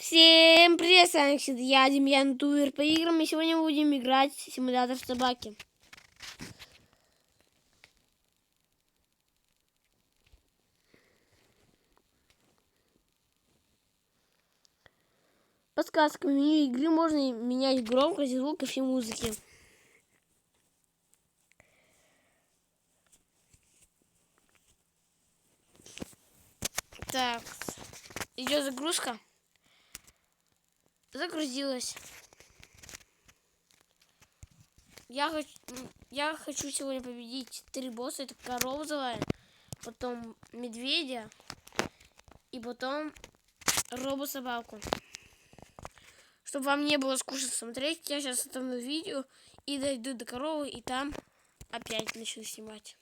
Всем привет, с вами я, Демьян Туир. По играм и сегодня будем играть в симулятор собаки. Подсказка. В меню игры можно менять громкость, звук и все музыки. Так, идет загрузка. Загрузилась. Я хочу сегодня победить 3 босса. Это корову зовут, потом медведя и потом робо-собаку. Чтобы вам не было скучно смотреть, я сейчас остановлю видео и дойду до коровы, и там опять начну снимать.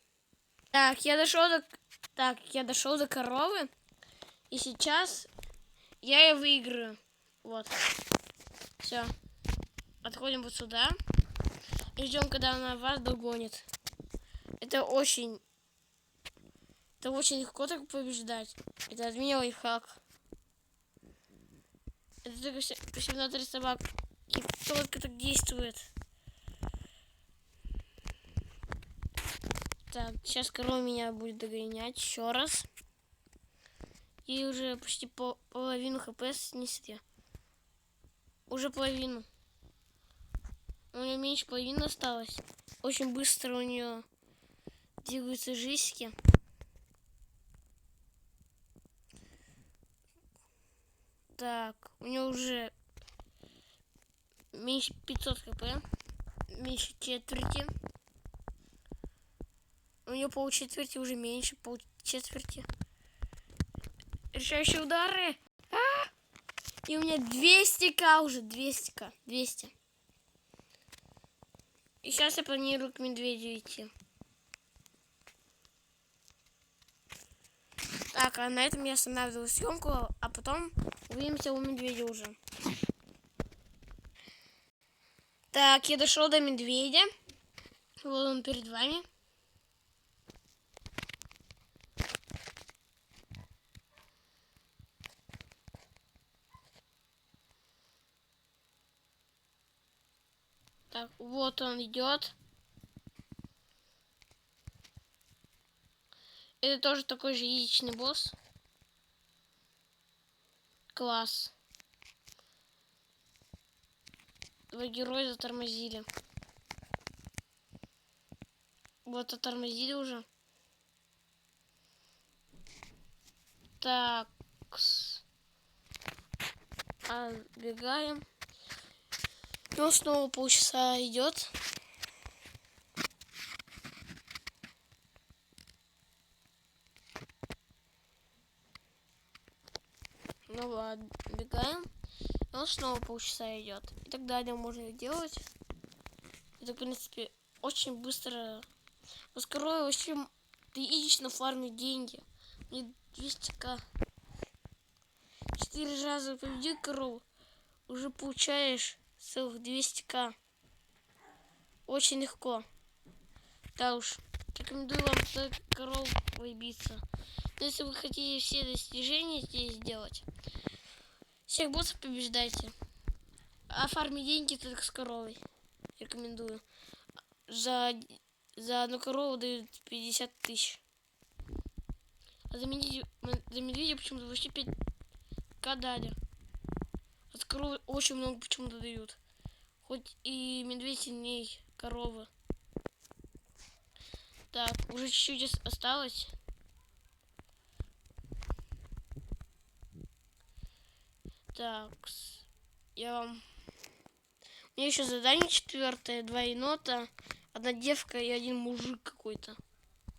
Так, я дошел до коровы, и сейчас я ее выиграю. Вот. Все. Отходим вот сюда и ждем, когда она вас догонит. Это очень легко так побеждать. Это от меня лайфхак. Это только в симуляторе собак и только так действует. Так, сейчас корова меня будет догонять еще раз. И уже почти половину хп снести. Уже половину. У нее меньше половины осталось. Очень быстро у нее двигаются жизньки. Так, у нее уже меньше 500 хп. Меньше четверти. У нее полчетверти уже меньше полчетверти. Решающие удары. И у меня 200к уже. 200. И сейчас я планирую к медведю идти. Так, а на этом я останавливаю съемку, а потом увидимся у медведя уже. Так, я дошел до медведя. Вот он перед вами. Так, вот он идет. Это тоже такой же яичный босс. Класс. Два героя затормозили. Вот затормозили уже. Так. Отбегаем. Ну, снова полчаса идет. Ну ладно, отбегаем. Он снова полчаса идет. И так далее можно делать. Это, в принципе, очень быстро. Воскорой очень отлично фармить деньги. Мне 200к. 4 раза победи корову. Уже получаешь целых 200к. Очень легко. Да уж. Рекомендую вам корову выбиться. Но если вы хотите все достижения здесь сделать, всех боссов побеждайте. А фармить деньги только с коровой. Рекомендую. За одну корову дают 50 тысяч. А за медведя почему-то вообще 5к дали. А с коровы очень много почему-то дают. Хоть и медведь сильнее коровы. Так, уже чуть-чуть осталось. Так, у меня еще задание 4. 2 енота, 1 девка и 1 мужик какой-то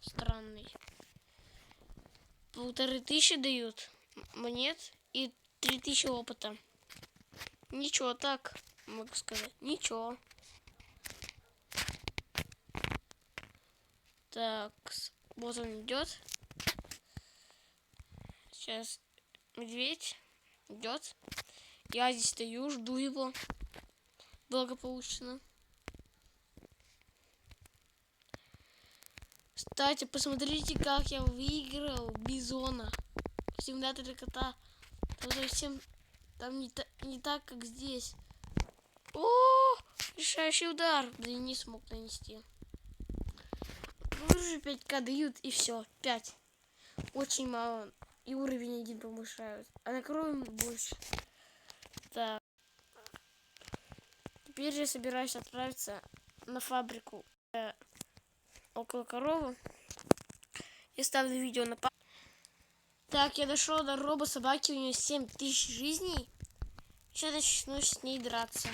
странный. 1500 дают монет и 3000 опыта. Ничего, так могу сказать. Ничего. Так, вот он идет. Сейчас медведь идет. Я здесь стою, жду его. Благополучно. Кстати, посмотрите, как я выиграл бизона в симуляторе кота. Там совсем Там не так, как здесь. О, решающий удар. Блин, не смог нанести. Уже 5к дают, и все. 5. Очень мало. И уровень 1 повышают. А на корове больше. Так. Теперь я собираюсь отправиться на фабрику около коровы. Я ставлю видео на паузу. Так, я дошел до робо-собаки, у нее 7000 жизней. Сейчас начну с ней драться.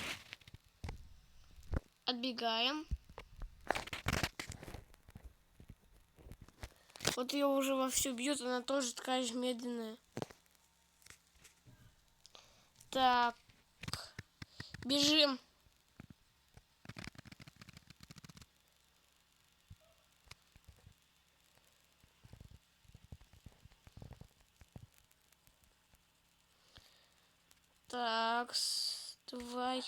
Отбегаем. Вот ее уже вовсю бьют, она тоже такая же медленная. Так. Бежим. Так, давай.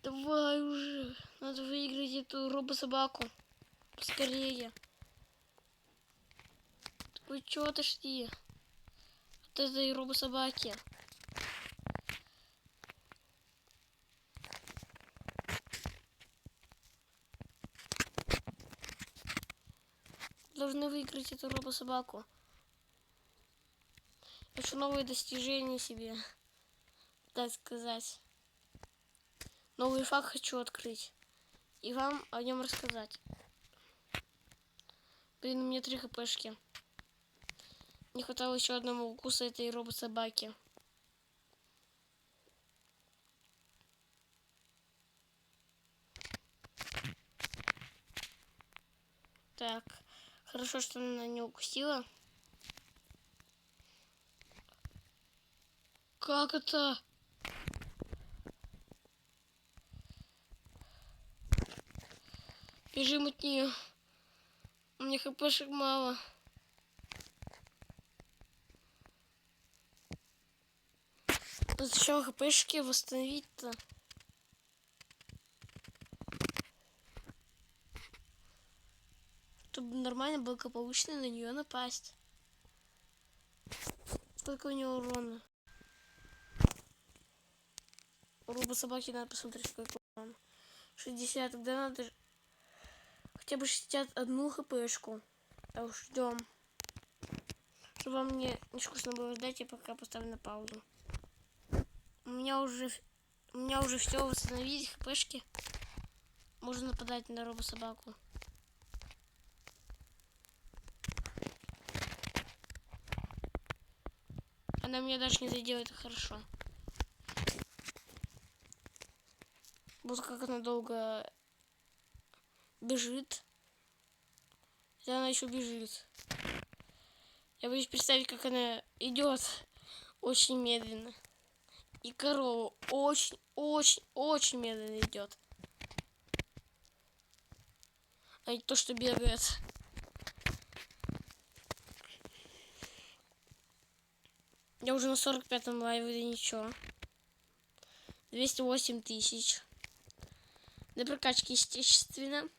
Давай уже. Надо выиграть эту робо-собаку. Поскорее. Вы чё отошли от этой робо-собаки? Должны выиграть эту робо-собаку. Хочу новые достижения себе, так сказать. Новый факт хочу открыть и вам о нем рассказать. Блин, у меня 3 хпшки. Не хватало еще одного укуса этой робо-собаки. Так, хорошо, что она не укусила. Как это? Бежим от нее. У меня хпшек мало. Сначала хпшки восстановить-то. Чтобы нормально благополучно на нее напасть. Сколько у нее урона? У робо-собаки надо посмотреть, сколько урона. 60, тогда надо хотя бы 61 хпшку. Так уж ждем. Чтобы вам не скучно было ждать, я пока поставлю на паузу. У меня уже все восстановились хпшки. Можно нападать на робо-собаку. Она мне даже не заделает, хорошо. Вот как она долго бежит. И она еще бежит. Я боюсь представить, как она идет очень медленно. И корова очень медленно идет. А не то, что бегает. Я уже на 45-м лайве, ничего. 208 тысяч. Для прокачки, естественно.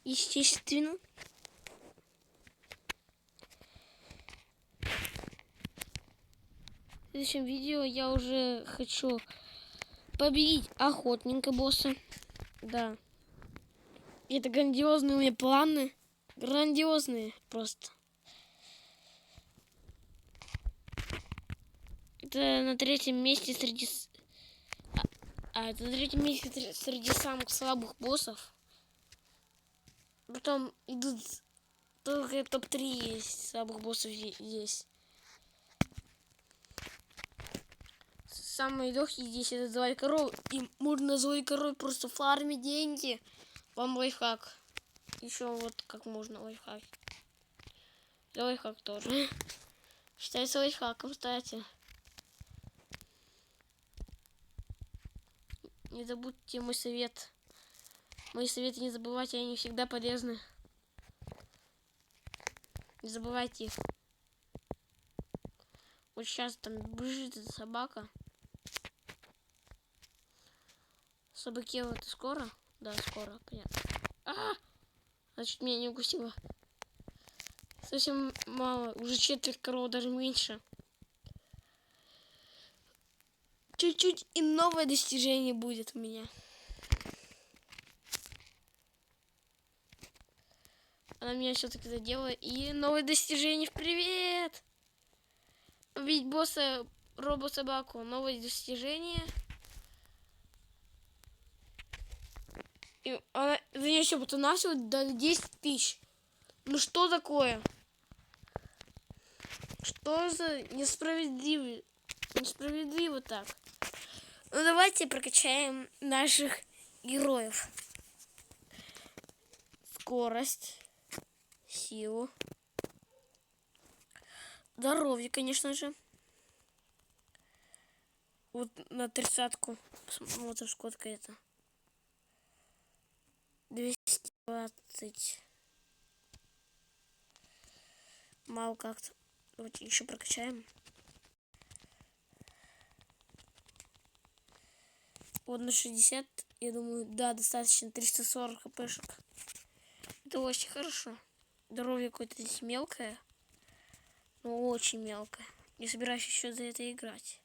Естественно. В следующем видео я уже хочу победить охотника босса. Да. Это грандиозные у меня планы. Грандиозные просто. Это на 3-м месте среди... это на 3-м месте среди самых слабых боссов. Потом идут только топ-3 есть. Слабых боссов есть. Самые легкие здесь это злая корова. И можно на злой корове просто фармить деньги. Вам лайфхак. Еще вот как можно лайфхак. Да лайфхак тоже. Считается лайфхаком, кстати. Не забудьте мой совет. Мои советы не забывайте, они всегда полезны. Не забывайте их. Вот сейчас там бежит эта собака. Собаке вот скоро? Да, скоро, понятно. Значит, меня не укусила. Совсем мало. Уже четверть коров, даже меньше. Чуть-чуть и новое достижение будет у меня. Она меня все-таки задела. И новое достижение. Привет! Убить босса, робо-собаку. Новое достижение. И она за нее все всего дали 10 тысяч. Ну что такое? Что за несправедливо так? Ну давайте прокачаем наших героев. Скорость, силу, здоровье, конечно же. Вот на 30-ку. Посмотрим, сколько это. 220. Мало как-то. Давайте еще прокачаем. Вот на 60, я думаю, да, достаточно 340 хпшек. Это очень хорошо. Здоровье какое-то здесь мелкое. Но очень мелкое. Не собираюсь еще за это играть.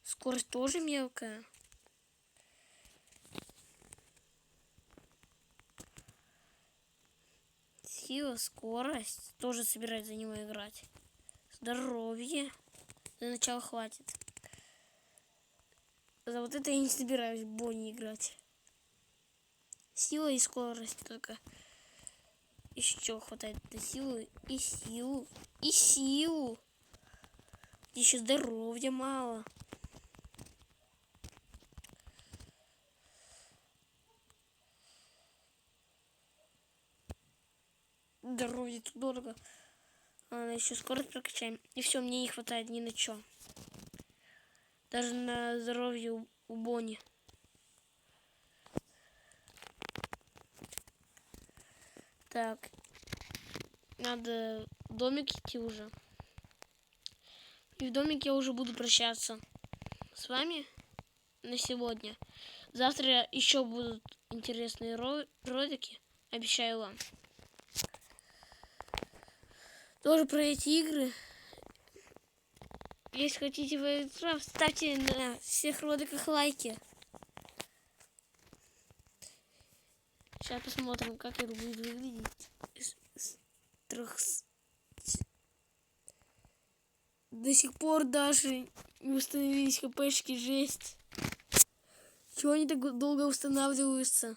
Скорость тоже мелкая. Сила, скорость. Тоже собираюсь за него играть. Здоровье. Для начала хватит. За вот это я не собираюсь в Бонни играть. Сила и скорость только. Еще хватает на силу и силу. И силу. Еще здоровья мало. Здоровье тут дорого. Ладно, еще скорость прокачаем. И все, мне не хватает ни на что. Даже на здоровье у Бонни. Так. Надо в домик идти уже. И в домике я уже буду прощаться с вами на сегодня. Завтра еще будут интересные ролики. Обещаю вам. Тоже про эти игры. Если хотите в игру, ставьте на всех роликах лайки. Сейчас посмотрим, как это будет выглядеть. До сих пор даже не установились хпшки, жесть. Чего они так долго устанавливаются?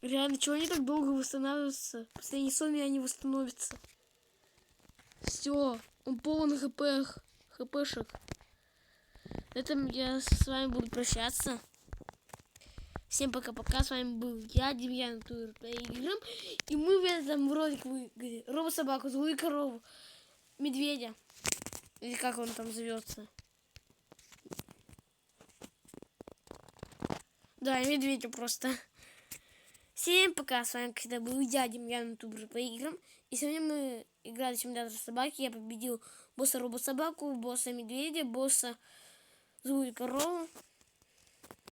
Реально, чего они так долго восстанавливаются? В последней сумме они восстановятся. Все, он полон хпшек. На этом я с вами буду прощаться. Всем пока-пока. С вами был я, Демьян Тур Играм. И мы в этом ролике выиграли робо-собаку, злую корову, медведя. Или как он там зовется. Да, медведя просто. Всем пока, с вами когда был я, Демьян Тур по играм. И сегодня мы играли в симулятор собаки. Я победил босса робо-собаку, босса медведя, босса злую корову.